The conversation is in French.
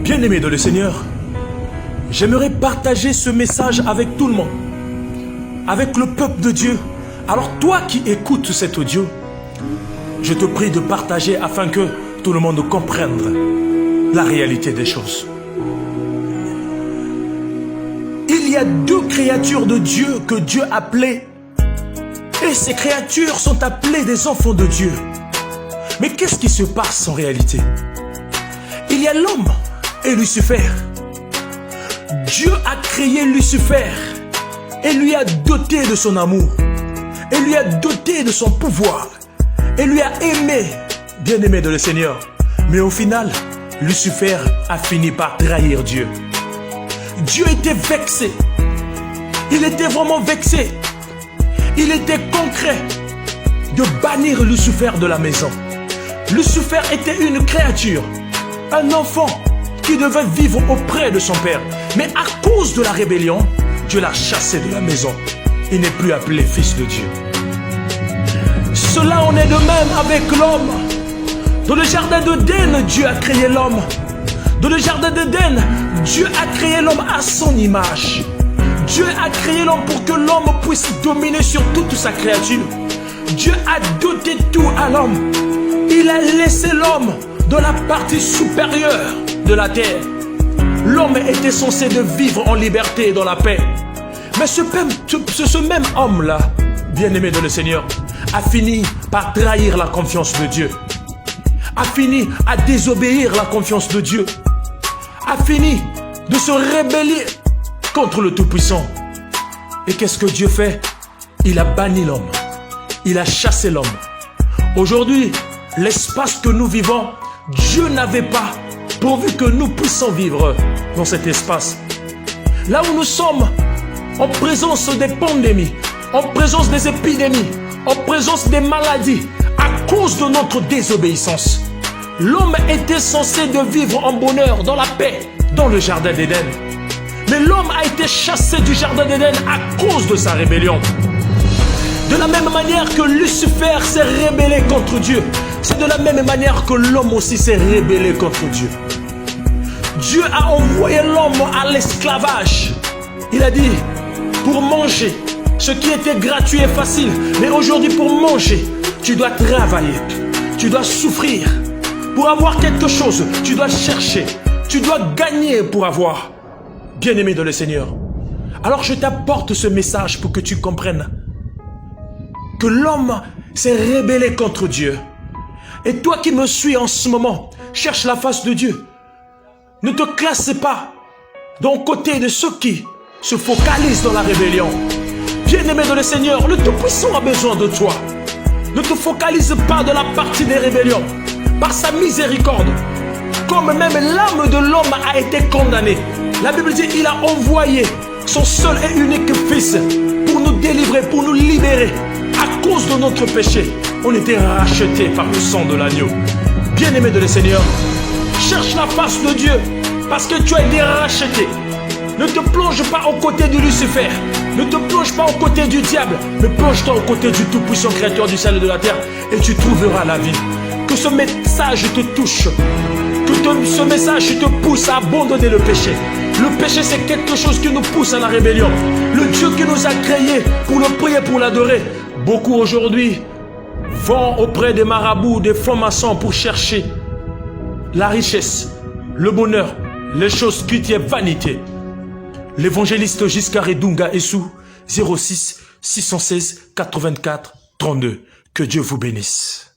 Bien-aimé dans le Seigneur, j'aimerais partager ce message avec tout le monde, avec le peuple de Dieu. Alors toi qui écoutes cet audio, je te prie de partager afin que tout le monde comprenne la réalité des choses. Il y a deux créatures de Dieu que Dieu a appelées, et ces créatures sont appelées des enfants de Dieu. Mais qu'est-ce qui se passe en réalité? Il y a l'homme et Lucifer. Dieu a créé Lucifer et lui a doté de son amour, et lui a doté de son pouvoir, et lui a aimé, bien aimé de le Seigneur. Mais au final, Lucifer a fini par trahir Dieu. Dieu était vexé. Il était vraiment vexé. Il était concret de bannir Lucifer de la maison. Lucifer était une créature, un enfant qui devait vivre auprès de son père. Mais à cause de la rébellion, Dieu l'a chassé de la maison. Il n'est plus appelé fils de Dieu. Cela en est de même avec l'homme. Dans le jardin d'Éden, Dieu a créé l'homme. Dans le jardin d'Éden, Dieu a créé l'homme à son image. Dieu a créé l'homme pour que l'homme puisse dominer sur toute sa créature. Dieu a doté tout à l'homme. Il a laissé l'homme dans la partie supérieure de la terre. L'homme était censé de vivre en liberté et dans la paix. Mais ce même homme-là, bien-aimé de le Seigneur, a fini par trahir la confiance de Dieu. A fini à désobéir la confiance de Dieu. A fini de se rébeller contre le Tout-Puissant. Et qu'est-ce que Dieu fait? Il a banni l'homme. Il a chassé l'homme. Aujourd'hui, l'espace que nous vivons, Dieu n'avait pas pourvu que nous puissions vivre dans cet espace. Là où nous sommes, en présence des pandémies, en présence des épidémies, en présence des maladies, à cause de notre désobéissance. L'homme était censé de vivre en bonheur, dans la paix, dans le jardin d'Éden. Mais l'homme a été chassé du jardin d'Éden à cause de sa rébellion. De la même manière que Lucifer s'est rébellé contre Dieu, c'est de la même manière que l'homme aussi s'est rébellé contre Dieu. Dieu a envoyé l'homme à l'esclavage. Il a dit, pour manger, ce qui était gratuit et facile, mais aujourd'hui pour manger, tu dois travailler, tu dois souffrir. Pour avoir quelque chose, tu dois chercher, tu dois gagner pour avoir. Bien-aimé de le Seigneur, alors je t'apporte ce message pour que tu comprennes que l'homme s'est rébellé contre Dieu. Et toi qui me suis en ce moment, cherche la face de Dieu. Ne te classe pas d'un côté de ceux qui se focalisent dans la rébellion. Bien-aimé de le Seigneur, le Tout-Puissant a besoin de toi. Ne te focalise pas dans la partie des rébellions. Par sa miséricorde, comme même l'âme de l'homme a été condamnée, la Bible dit qu'il a envoyé son seul et unique Fils pour nous délivrer, pour nous libérer. À cause de notre péché, on était rachetés par le sang de l'agneau. Bien-aimé de le Seigneur, cherche la face de Dieu parce que tu as été racheté. Ne te plonge pas aux côtés de Lucifer. Ne te plonge pas aux côtés du diable, mais plonge-toi aux côtés du Tout-Puissant Créateur du ciel et de la terre et tu trouveras la vie. Que ce message te touche, que ce message te pousse à abandonner le péché. Le péché, c'est quelque chose qui nous pousse à la rébellion. Le Dieu qui nous a créés pour le prier, pour l'adorer. Beaucoup aujourd'hui vont auprès des marabouts, des francs-maçons pour chercher la richesse, le bonheur, les choses qui tiennent vanité. L'évangéliste Giscard Dunga Essou, 06 616 84 32. Que Dieu vous bénisse.